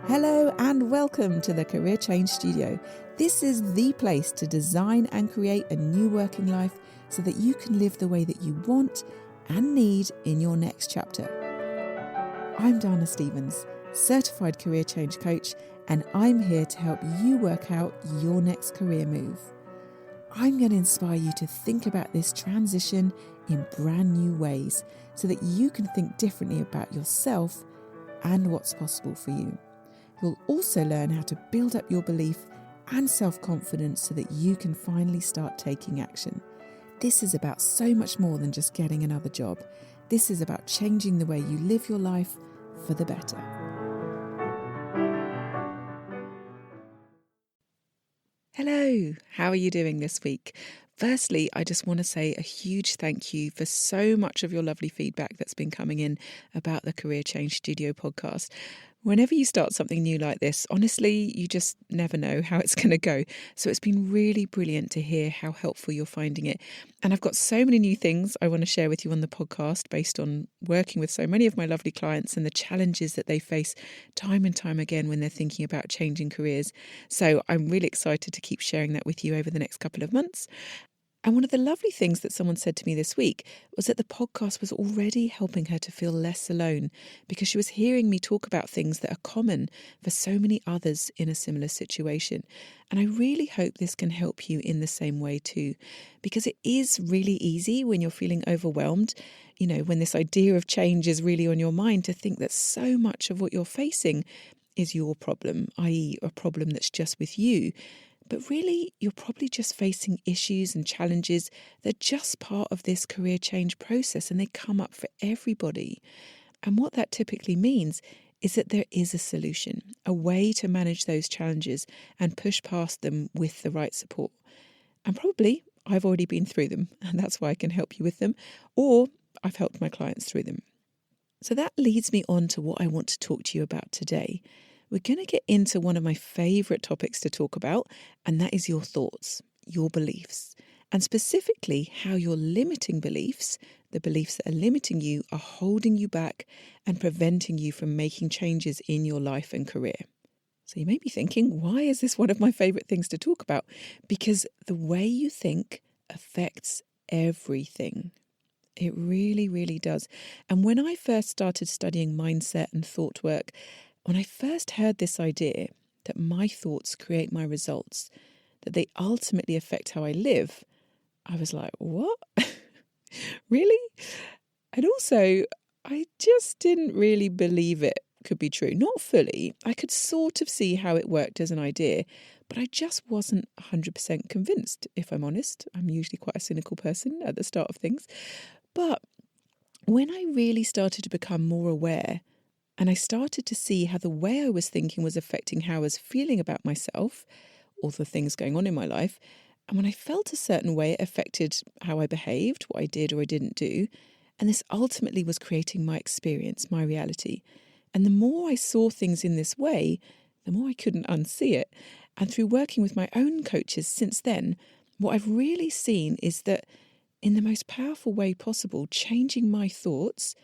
Hello and welcome to the Career Change Studio. This is the place to design and create a new working life so that you can live the way that you want and need in your next chapter. I'm Dana Stevens, certified career change coach, and I'm here to help you work out your next career move. I'm going to inspire you to think about this transition in brand new ways so that you can think differently about yourself and what's possible for you. You'll also learn how to build up your belief and self-confidence so that you can finally start taking action. This is about so much more than just getting another job. This is about changing the way you live your life for the better. Hello, how are you doing this week? Firstly, I just want to say a huge thank you for so much of your lovely feedback that's been coming in about the Career Change Studio podcast. Whenever you start something new like this, honestly, you just never know how it's going to go. So it's been really brilliant to hear how helpful you're finding it. And I've got so many new things I want to share with you on the podcast based on working with so many of my lovely clients and the challenges that they face time and time again when they're thinking about changing careers. So I'm really excited to keep sharing that with you over the next couple of months. And one of the lovely things that someone said to me this week was that the podcast was already helping her to feel less alone because she was hearing me talk about things that are common for so many others in a similar situation. And I really hope this can help you in the same way too, because it is really easy when you're feeling overwhelmed, when this idea of change is really on your mind, to think that so much of what you're facing is your problem, i.e. a problem that's just with you. But really, you're probably just facing issues and challenges that are just part of this career change process, and they come up for everybody. And what that typically means is that there is a solution, a way to manage those challenges and push past them with the right support. And probably I've already been through them, and that's why I can help you with them, or I've helped my clients through them. So that leads me on to what I want to talk to you about today. We're going to get into one of my favourite topics to talk about, and that is your thoughts, your beliefs, and specifically how your limiting beliefs, the beliefs that are limiting you, are holding you back and preventing you from making changes in your life and career. So you may be thinking, why is this one of my favourite things to talk about? Because the way you think affects everything. It really, really does. And when I first started studying mindset and thought work, when I first heard this idea that my thoughts create my results, that they ultimately affect how I live, I was like, what? Really? And also, I just didn't really believe it could be true. Not fully. I could sort of see how it worked as an idea, but I just wasn't 100% convinced, if I'm honest. I'm usually quite a cynical person at the start of things. But when I really started to become more aware, and I started to see how the way I was thinking was affecting how I was feeling about myself, all the things going on in my life. And when I felt a certain way, it affected how I behaved, what I did or I didn't do. And this ultimately was creating my experience, my reality. And the more I saw things in this way, the more I couldn't unsee it. And through working with my own coaches since then, what I've really seen is that in the most powerful way possible, changing my thoughts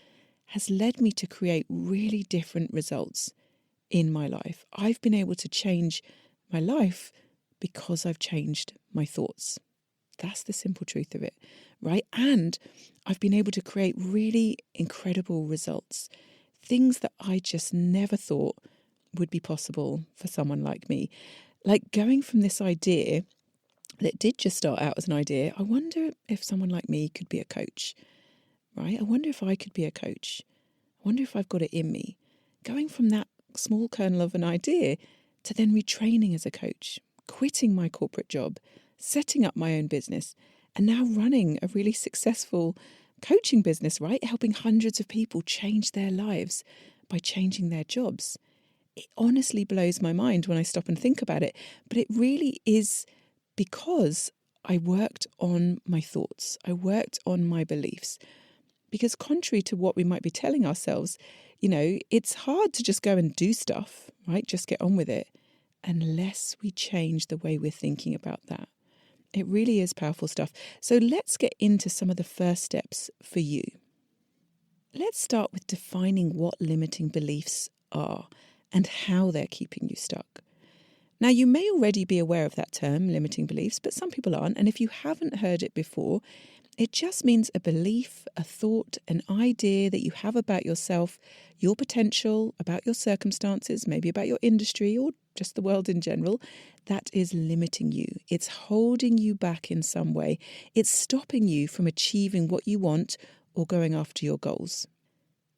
has led me to create really different results in my life. I've been able to change my life because I've changed my thoughts. That's the simple truth of it, right? And I've been able to create really incredible results, things that I just never thought would be possible for someone like me. Like going from this idea that did just start out as an idea, I wonder if someone like me could be a coach. Right? I wonder if I could be a coach. I wonder if I've got it in me. Going from that small kernel of an idea to then retraining as a coach, quitting my corporate job, setting up my own business, and now running a really successful coaching business, right? Helping hundreds of people change their lives by changing their jobs. It honestly blows my mind when I stop and think about it, but it really is because I worked on my thoughts. I worked on my beliefs. Because contrary to what we might be telling ourselves, it's hard to just go and do stuff, right? Just get on with it, unless we change the way we're thinking about that. It really is powerful stuff. So let's get into some of the first steps for you. Let's start with defining what limiting beliefs are and how they're keeping you stuck. Now, you may already be aware of that term, limiting beliefs, but some people aren't. And if you haven't heard it before, it just means a belief, a thought, an idea that you have about yourself, your potential, about your circumstances, maybe about your industry or just the world in general, that is limiting you. It's holding you back in some way. It's stopping you from achieving what you want or going after your goals.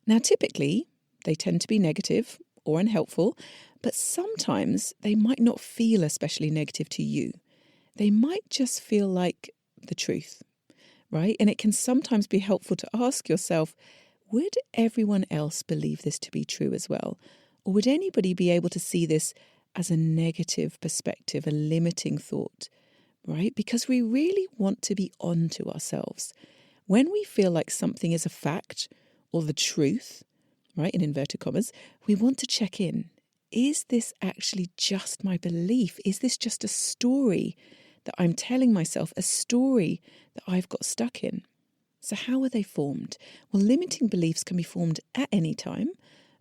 Now, typically, they tend to be negative or unhelpful, but sometimes they might not feel especially negative to you. They might just feel like the truth, right? And it can sometimes be helpful to ask yourself, would everyone else believe this to be true as well? Or would anybody be able to see this as a negative perspective, a limiting thought, right? Because we really want to be on to ourselves. When we feel like something is a fact or the truth, right, in inverted commas, we want to check in. Is this actually just my belief? Is this just a story that I'm telling myself, a story that I've got stuck in? So how are they formed? Well, limiting beliefs can be formed at any time,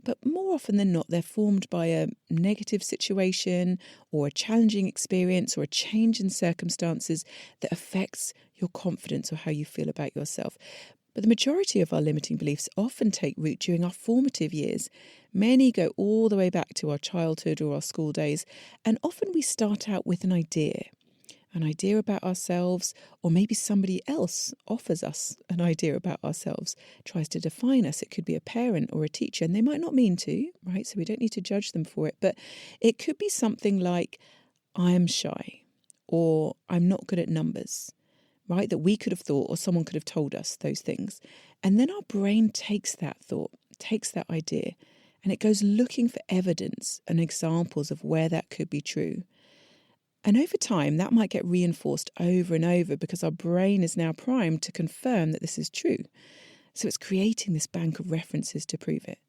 but more often than not, they're formed by a negative situation or a challenging experience or a change in circumstances that affects your confidence or how you feel about yourself. But the majority of our limiting beliefs often take root during our formative years. Many go all the way back to our childhood or our school days, and often we start out with an idea about ourselves, or maybe somebody else offers us an idea about ourselves, tries to define us. It could be a parent or a teacher, and they might not mean to, right? So we don't need to judge them for it, but it could be something like, I am shy, or I'm not good at numbers, right? That we could have thought, or someone could have told us those things. And then our brain takes that thought, takes that idea, and it goes looking for evidence and examples of where that could be true. And over time, that might get reinforced over and over because our brain is now primed to confirm that this is true. So it's creating this bank of references to prove it.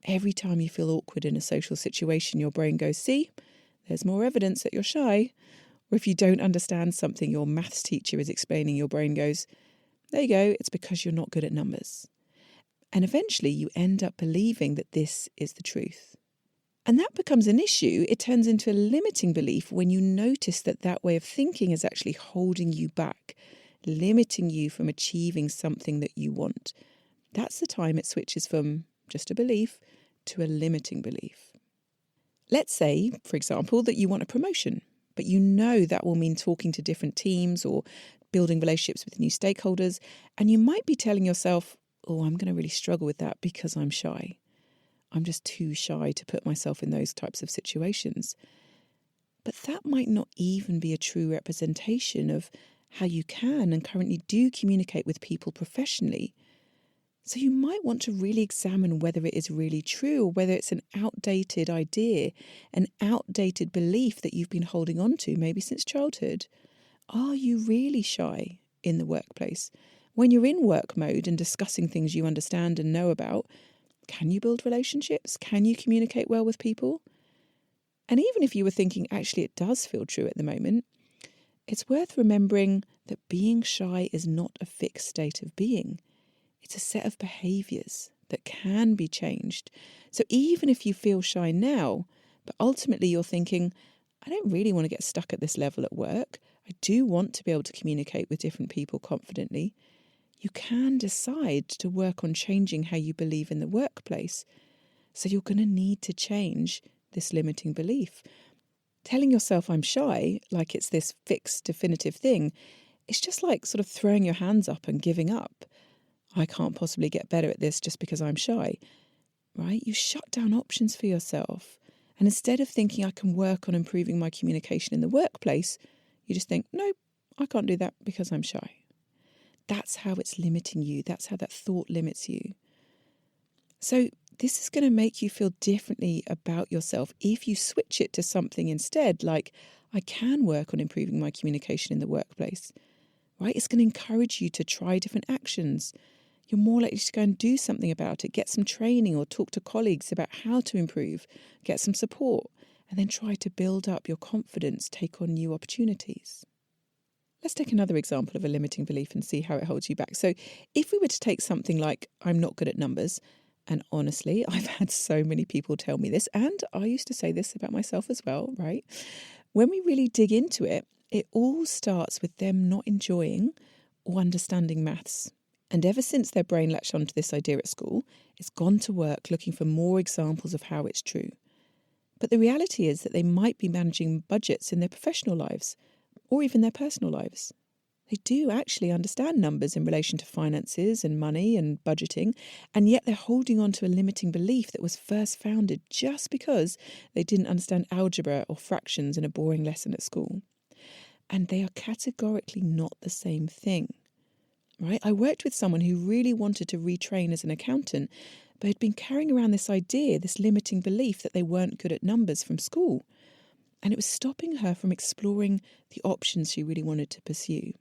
Every time you feel awkward in a social situation, your brain goes, see, there's more evidence that you're shy. Or if you don't understand something your maths teacher is explaining, your brain goes, there you go, it's because you're not good at numbers. And eventually you end up believing that this is the truth. And that becomes an issue. It turns into a limiting belief when you notice that that way of thinking is actually holding you back, limiting you from achieving something that you want. That's the time it switches from just a belief to a limiting belief. Let's say, for example, that you want a promotion, but you know that will mean talking to different teams or building relationships with new stakeholders. And you might be telling yourself, oh, I'm going to really struggle with that because I'm shy. I'm just too shy to put myself in those types of situations. But that might not even be a true representation of how you can and currently do communicate with people professionally. So you might want to really examine whether it is really true or whether it's an outdated idea, an outdated belief that you've been holding on to, maybe since childhood. Are you really shy in the workplace? When you're in work mode and discussing things you understand and know about, can you build relationships? Can you communicate well with people? And even if you were thinking, actually, it does feel true at the moment, it's worth remembering that being shy is not a fixed state of being. It's a set of behaviours that can be changed. So even if you feel shy now, but ultimately you're thinking, I don't really want to get stuck at this level at work. I do want to be able to communicate with different people confidently. You can decide to work on changing how you believe in the workplace. So you're going to need to change this limiting belief. Telling yourself I'm shy, like it's this fixed, definitive thing, it's just like sort of throwing your hands up and giving up. I can't possibly get better at this just because I'm shy, right? You shut down options for yourself. And instead of thinking I can work on improving my communication in the workplace, you just think, nope, I can't do that because I'm shy. That's how it's limiting you. That's how that thought limits you. So this is going to make you feel differently about yourself if you switch it to something instead, like I can work on improving my communication in the workplace, right? It's going to encourage you to try different actions. You're more likely to go and do something about it, get some training or talk to colleagues about how to improve, get some support, and then try to build up your confidence, take on new opportunities. Let's take another example of a limiting belief and see how it holds you back. So if we were to take something like, I'm not good at numbers, And honestly, I've had so many people tell me this, and I used to say this about myself as well, right? When we really dig into it, it all starts with them not enjoying or understanding maths. And ever since their brain latched onto this idea at school, it's gone to work looking for more examples of how it's true. But the reality is that they might be managing budgets in their professional lives or even their personal lives. They do actually understand numbers in relation to finances and money and budgeting, and yet they're holding on to a limiting belief that was first founded just because they didn't understand algebra or fractions in a boring lesson at school. And they are categorically not the same thing, right? I worked with someone who really wanted to retrain as an accountant, but had been carrying around this idea, this limiting belief that they weren't good at numbers from school. And it was stopping her from exploring the options she really wanted to pursue.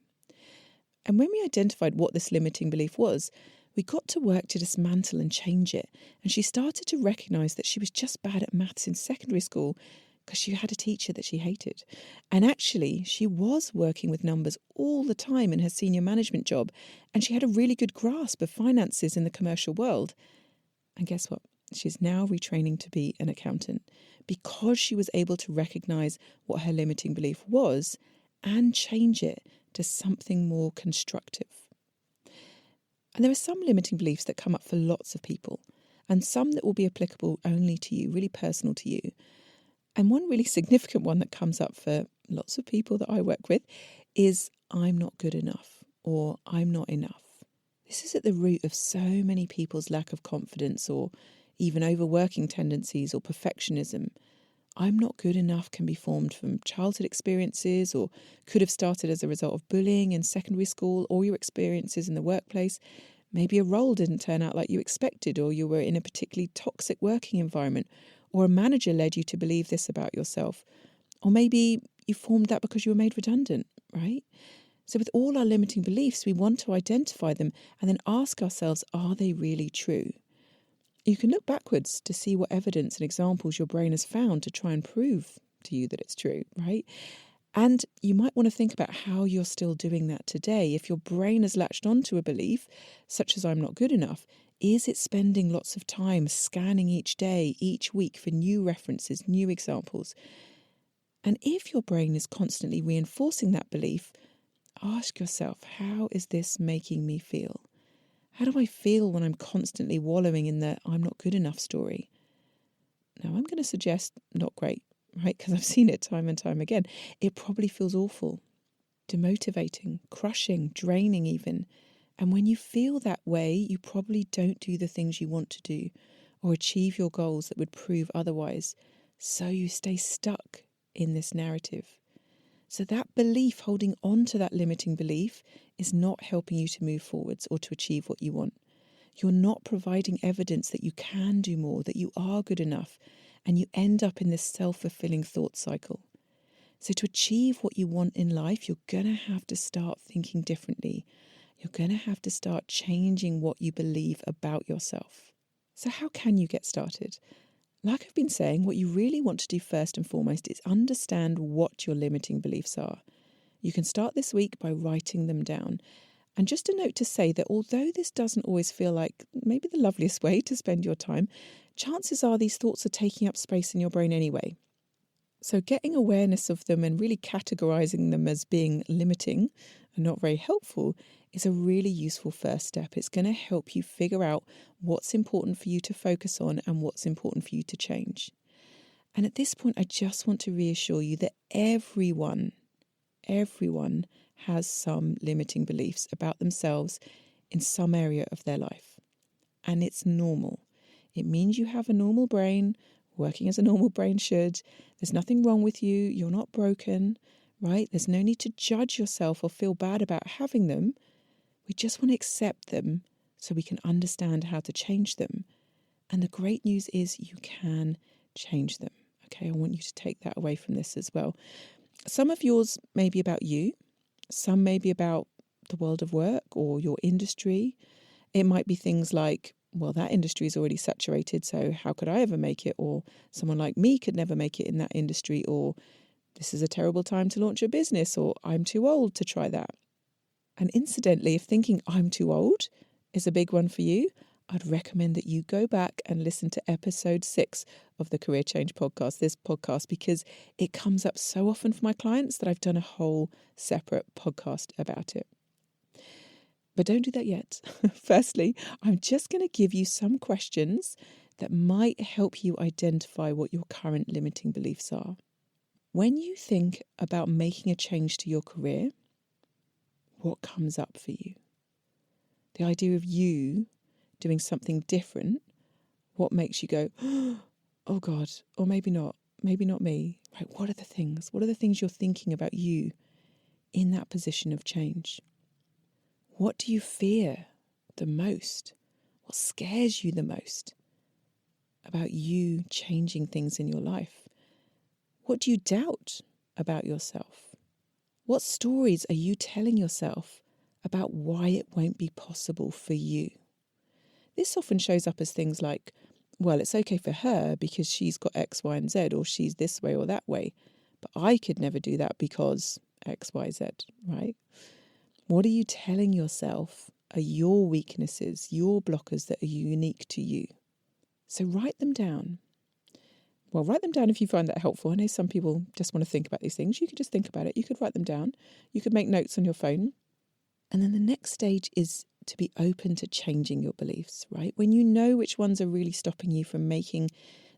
And when we identified what this limiting belief was, we got to work to dismantle and change it. And she started to recognise that she was just bad at maths in secondary school because she had a teacher that she hated. And actually, she was working with numbers all the time in her senior management job, and she had a really good grasp of finances in the commercial world. And guess what? She's now retraining to be an accountant because she was able to recognise what her limiting belief was and change it to something more constructive. And there are some limiting beliefs that come up for lots of people, and some that will be applicable only to you, really personal to you. And one really significant one that comes up for lots of people that I work with is I'm not good enough, or I'm not enough. This is at the root of so many people's lack of confidence or even overworking tendencies or perfectionism. I'm not good enough can be formed from childhood experiences or could have started as a result of bullying in secondary school or your experiences in the workplace. Maybe a role didn't turn out like you expected, or you were in a particularly toxic working environment, or a manager led you to believe this about yourself. Or maybe you formed that because you were made redundant, right? So with all our limiting beliefs, we want to identify them and then ask ourselves, are they really true? You can look backwards to see what evidence and examples your brain has found to try and prove to you that it's true, right? And you might want to think about how you're still doing that today. If your brain has latched onto a belief, such as I'm not good enough, is it spending lots of time scanning each day, each week for new references, new examples? And if your brain is constantly reinforcing that belief, ask yourself, how is this making me feel? How do I feel when I'm constantly wallowing in the I'm not good enough story? Now, I'm going to suggest not great, right? Because I've seen it time and time again. It probably feels awful, demotivating, crushing, draining even. And when you feel that way, you probably don't do the things you want to do or achieve your goals that would prove otherwise. So you stay stuck in this narrative. So that belief, holding on to that limiting belief, is not helping you to move forwards or to achieve what you want. You're not providing evidence that you can do more, that you are good enough, and you end up in this self-fulfilling thought cycle. So to achieve what you want in life, you're going to have to start thinking differently. You're going to have to start changing what you believe about yourself. So how can you get started? Like I've been saying, what you really want to do first and foremost is understand what your limiting beliefs are. You can start this week by writing them down. And just a note to say that although this doesn't always feel like maybe the loveliest way to spend your time, chances are these thoughts are taking up space in your brain anyway. So getting awareness of them and really categorizing them as being limiting and not very helpful is a really useful first step. It's going to help you figure out what's important for you to focus on and what's important for you to change. And at this point, I just want to reassure you that everyone has some limiting beliefs about themselves in some area of their life. And it's normal. It means you have a normal brain, working as a normal brain should. There's nothing wrong with you. You're not broken, right? There's no need to judge yourself or feel bad about having them. We just want to accept them so we can understand how to change them. And the great news is you can change them. Okay, I want you to take that away from this as well. Some of yours may be about you. Some may be about the world of work or your industry. It might be things like, well, that industry is already saturated, so how could I ever make it? Or someone like me could never make it in that industry. Or this is a terrible time to launch a business. Or I'm too old to try that. And incidentally, if thinking I'm too old is a big one for you, I'd recommend that you go back and listen to episode 6 of the Career Change podcast, this podcast, because it comes up so often for my clients that I've done a whole separate podcast about it. But don't do that yet. Firstly, I'm just going to give you some questions that might help you identify what your current limiting beliefs are. When you think about making a change to your career, what comes up for you? The idea of you doing something different, what makes you go, oh God, or maybe not me. Right? What are the things? What are the things you're thinking about you in that position of change? What do you fear the most? What scares you the most about you changing things in your life? What do you doubt about yourself? What stories are you telling yourself about why it won't be possible for you? This often shows up as things like, well, it's okay for her because she's got X, Y, and Z, or she's this way or that way, but I could never do that because X, Y, Z, right? What are you telling yourself are your weaknesses, your blockers that are unique to you? So write them down. Well, write them down if you find that helpful. I know some people just want to think about these things. You could just think about it. You could write them down. You could make notes on your phone. And then the next stage is to be open to changing your beliefs, right? When you know which ones are really stopping you from making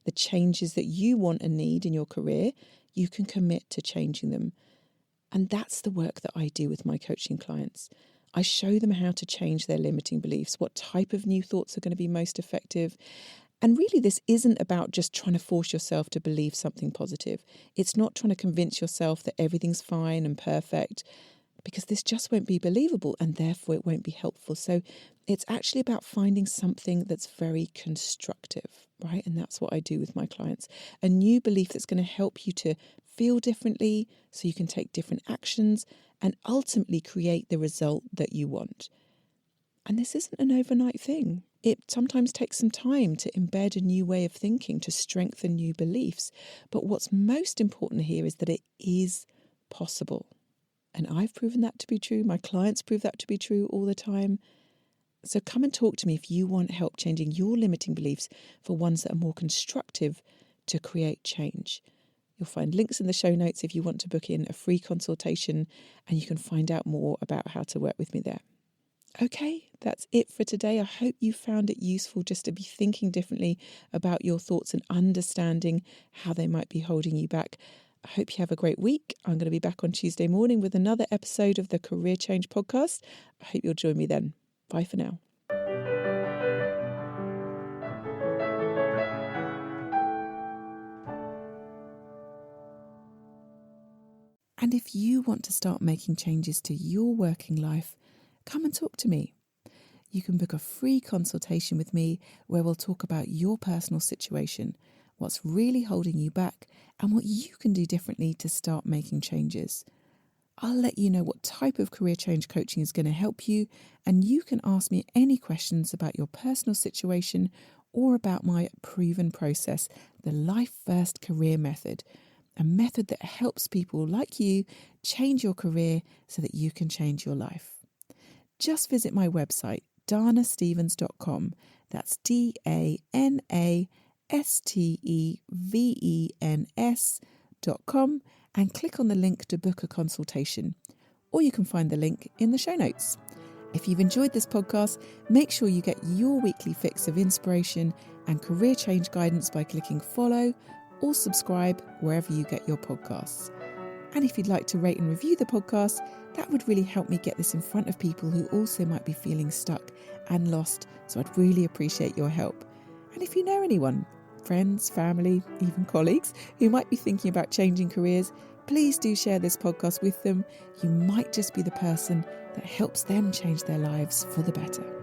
the changes that you want and need in your career, you can commit to changing them. And that's the work that I do with my coaching clients. I show them how to change their limiting beliefs, what type of new thoughts are going to be most effective. And really, this isn't about just trying to force yourself to believe something positive. It's not trying to convince yourself that everything's fine and perfect, because this just won't be believable and therefore it won't be helpful. So it's actually about finding something that's very constructive, right? And that's what I do with my clients. A new belief that's going to help you to feel differently so you can take different actions and ultimately create the result that you want. And this isn't an overnight thing. It sometimes takes some time to embed a new way of thinking, to strengthen new beliefs. But what's most important here is that it is possible. And I've proven that to be true. My clients prove that to be true all the time. So come and talk to me if you want help changing your limiting beliefs for ones that are more constructive to create change. You'll find links in the show notes if you want to book in a free consultation, and you can find out more about how to work with me there. Okay, that's it for today. I hope you found it useful just to be thinking differently about your thoughts and understanding how they might be holding you back. I hope you have a great week. I'm going to be back on Tuesday morning with another episode of the Career Change podcast. I hope you'll join me then. Bye for now. And if you want to start making changes to your working life, come and talk to me. You can book a free consultation with me where we'll talk about your personal situation, what's really holding you back, and what you can do differently to start making changes. I'll let you know what type of career change coaching is going to help you, and you can ask me any questions about your personal situation or about my proven process, the Life First Career Method, a method that helps people like you change your career so that you can change your life. Just visit my website, danastevens.com. That's DANASTEVENS.com, and click on the link to book a consultation. Or you can find the link in the show notes. If you've enjoyed this podcast, make sure you get your weekly fix of inspiration and career change guidance by clicking follow or subscribe wherever you get your podcasts. And if you'd like to rate and review the podcast, that would really help me get this in front of people who also might be feeling stuck and lost. So I'd really appreciate your help. And if you know anyone, friends, family, even colleagues, who might be thinking about changing careers, please do share this podcast with them. You might just be the person that helps them change their lives for the better.